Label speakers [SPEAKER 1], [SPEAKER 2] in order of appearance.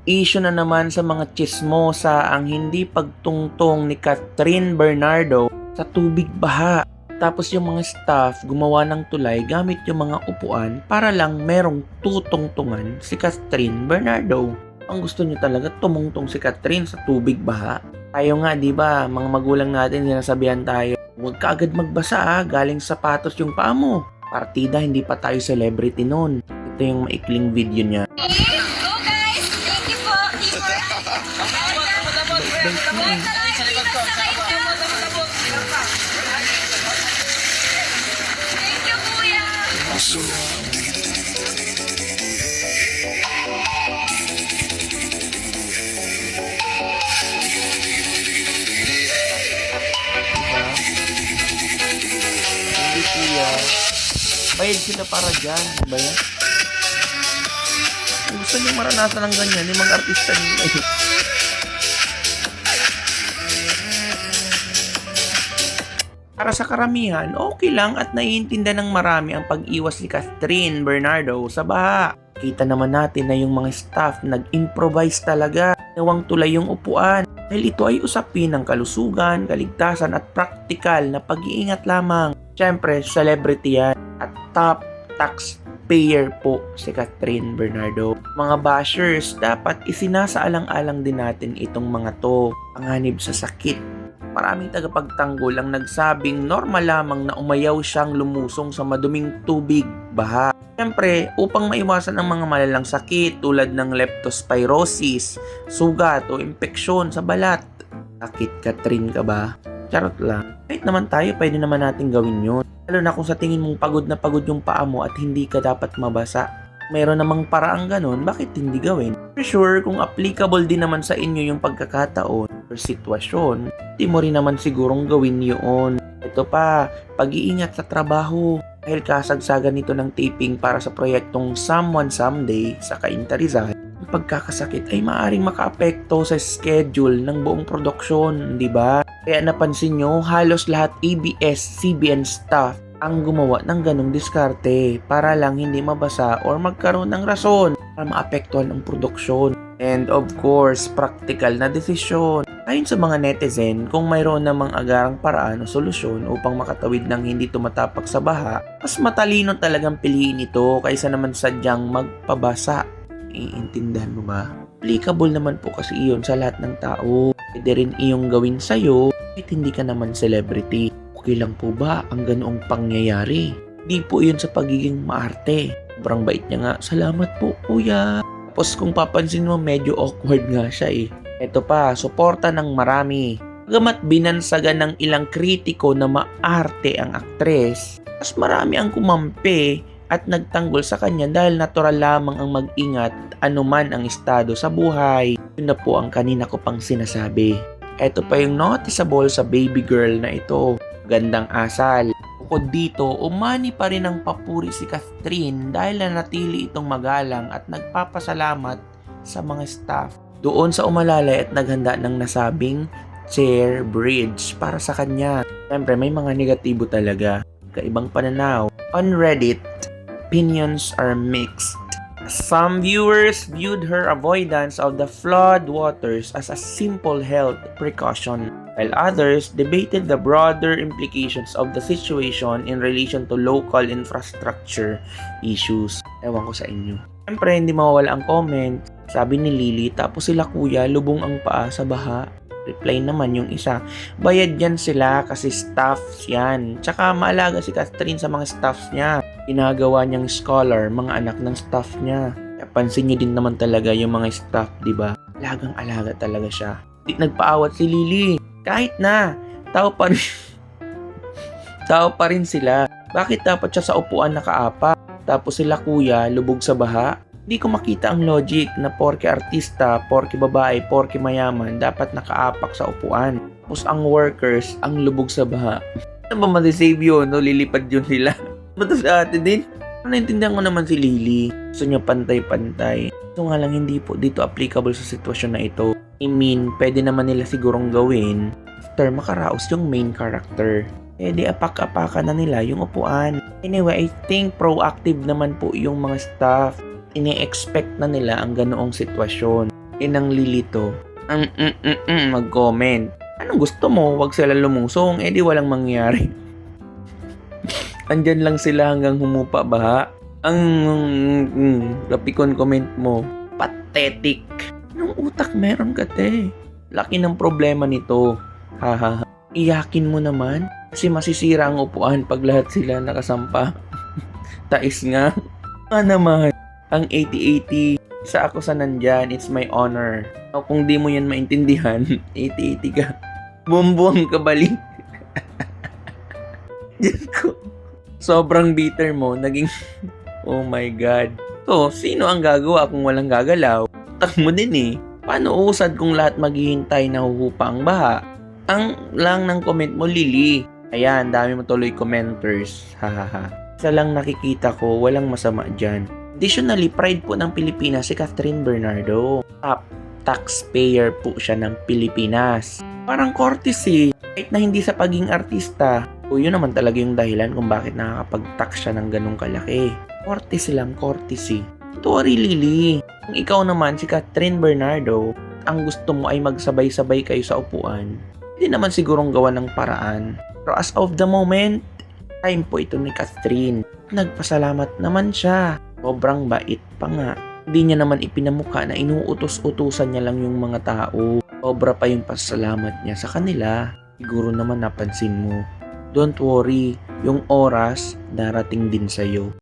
[SPEAKER 1] Issue na naman sa mga tsismosa ang hindi pagtungtong ni Catherine Bernardo sa tubig baha. Tapos yung mga staff gumawa ng tulay gamit yung mga upuan para lang merong tutungtungan si Catherine Bernardo. Ang gusto niyo talaga tumungtong si Catherine sa tubig baha. Tayo nga, di ba, mga magulang natin sinasabihan tayo, huwag ka agad magbasa galing sapatos yung paa mo. Partida, hindi pa tayo celebrity noon. Ito yung maikling video niya. Hindi kuya. Bayad sila para dyan. Ba yan? Gusto nyo maranasan ng ganyan, yung mga artista nila. Para sa karamihan, okay lang at naiintindihan ng marami ang pag-iwas ni Catherine Bernardo sa baha. Kita naman natin na yung mga staff nag-improvise talaga. Nawang tulay yung upuan. Dahil ito ay usapin ng kalusugan, kaligtasan at praktikal na pag-iingat lamang. Siyempre, celebrity yan at top taxpayer po si Catherine Bernardo. Mga bashers, dapat isinasaalang-alang din natin itong mga to. Panganib sa sakit. Maraming tagapagtanggol ang nagsabing normal lamang na umayaw siyang lumusong sa maduming tubig, baha. Siyempre, upang maiwasan ang mga malalang sakit tulad ng leptospirosis, sugat o impeksyon sa balat. Sakit, Catherine ka ba? Charot lang. Kahit naman tayo, pwede naman natin gawin yun. Lalo na kung sa tingin mong pagod na pagod yung paa mo at hindi ka dapat mabasa. Meron namang paraang ganun, bakit hindi gawin? For sure, kung applicable din naman sa inyo yung pagkakataon or sitwasyon, di mo rin naman sigurong gawin yun. Ito pa, pag-iingat sa trabaho. Dahil kasagsagan nito ng taping para sa proyektong Someone Someday sa Cainta Rizal, ang pagkakasakit ay maaaring makaapekto sa schedule ng buong produksyon, di ba? Kaya napansin nyo, halos lahat ABS-CBN staff ang gumawa ng ganong diskarte para lang hindi mabasa or magkaroon ng rason para maapektuhan ang produksyon. And of course, practical na desisyon. Ayon sa mga netizen, kung mayroon namang agarang paraan o solusyon upang makatawid ng hindi tumatapak sa baha, mas matalino talagang piliin ito kaysa naman sadyang magpabasa. Iintindihan mo ba? Applicable naman po kasi iyon sa lahat ng tao. Pwede rin iyong gawin sa'yo kahit hindi ka naman celebrity. Okay lang po ba ang ganoong pangyayari? Di po iyon sa pagiging maarte. Sobrang bait niya nga. Salamat po, kuya. Tapos kung papansin mo, medyo awkward nga siya eh. Ito pa, suporta ng marami. Bagamat binansagan ng ilang kritiko na maarte ang aktres, mas marami ang kumampi at nagtanggol sa kanya dahil natural lamang ang mag-ingat anuman ang estado sa buhay. Yun na po ang kanina ko pang sinasabi. Ito pa yung noticeable sa baby girl na ito. Gandang asal. Bukod dito, umani pa rin ang papuri si Catherine dahil nanatili itong magalang at nagpapasalamat sa mga staff. Doon sa umalalay at naghanda ng nasabing chair bridge para sa kanya. Siyempre, may mga negatibo talaga. Kaibang pananaw. On Reddit, opinions are mixed. Some viewers viewed her avoidance of the flood waters as a simple health precaution, while others debated the broader implications of the situation in relation to local infrastructure issues. Ewan ko sa inyo. Siyempre, hindi mawawala ang comment. Sabi ni Lily, tapos sila kuya, lubong ang paa sa baha. Reply naman yung isa, bayad yan sila kasi staffs yan. Tsaka maalaga si Catherine sa mga staffs niya. Ginagawa niyang scholar, mga anak ng staff niya. Kaya pansin niyo din naman talaga yung mga staff, di ba? Alagang-alaga talaga siya. Di nagpaawat si Lily. Kahit na, tao pa rin, tao pa rin sila. Bakit dapat siya sa upuan nakaapa? Tapos sila kuya, lubog sa baha? Hindi ko makita ang logic na porke artista, porke babae, porke mayaman, dapat nakaapak sa upuan. Tapos ang workers, ang lubog sa baha. Ano ba masisave yun? No? Lilipad yun sila. Bato sa atin din. Naintindihan ko naman si Lily. Gusto niya pantay-pantay. Ito nga lang hindi po dito applicable sa sitwasyon na ito. I mean, pwede naman nila sigurong gawin after makaraos yung main character. Di apak-apakan na nila yung upuan. Anyway, I think proactive naman po yung mga staff. Ini-expect na nila ang ganoong sitwasyon. Inang lilito. Mag-comment. Anong gusto mo? Huwag sila lumusong. Eh di walang mangyari. Andyan lang sila hanggang humupa baha. Ang lapikon comment mo. Pathetic. Anong utak meron ka, te? Laki ng problema nito. Haha. Iyakin mo naman. Kasi masisira ang upuan pag lahat sila nakasampa. Tais nga. Naman. Ang 80-80. Sa ako sa nandyan, it's my honor. O kung di mo yan maintindihan, 80-80 ka. Bumbuang ka bali. Diyos ko. Sobrang bitter mo. Naging, oh my God. So, sino ang gagawa kung walang gagalaw? Tak mo din eh. Paano usad kung lahat maghihintay na huhupa ang baha? Ang lang ng comment mo, Lily. Ayan, dami mo tuloy commenters. Hahaha. Isa lang nakikita ko, walang masama dyan. Additionally, pride po ng Pilipinas si Catherine Bernardo. Top taxpayer po siya ng Pilipinas. Parang courtesy. Kahit na hindi sa pagiging artista. O yun naman talaga yung dahilan kung bakit nakakapag-tax siya ng ganong kalaki. Courtesy lang, courtesy. Sorry, Lily. Kung ikaw naman si Catherine Bernardo, ang gusto mo ay magsabay-sabay kayo sa upuan, hindi naman sigurong gawa ng paraan. Pero as of the moment, time po ito ni Catherine. Nagpasalamat naman siya. Sobrang bait pa nga. Hindi niya naman ipinamuka na inuutos-utusan niya lang yung mga tao. Sobra pa yung pasalamat niya sa kanila. Siguro naman napansin mo. Don't worry, yung oras darating din sa'yo.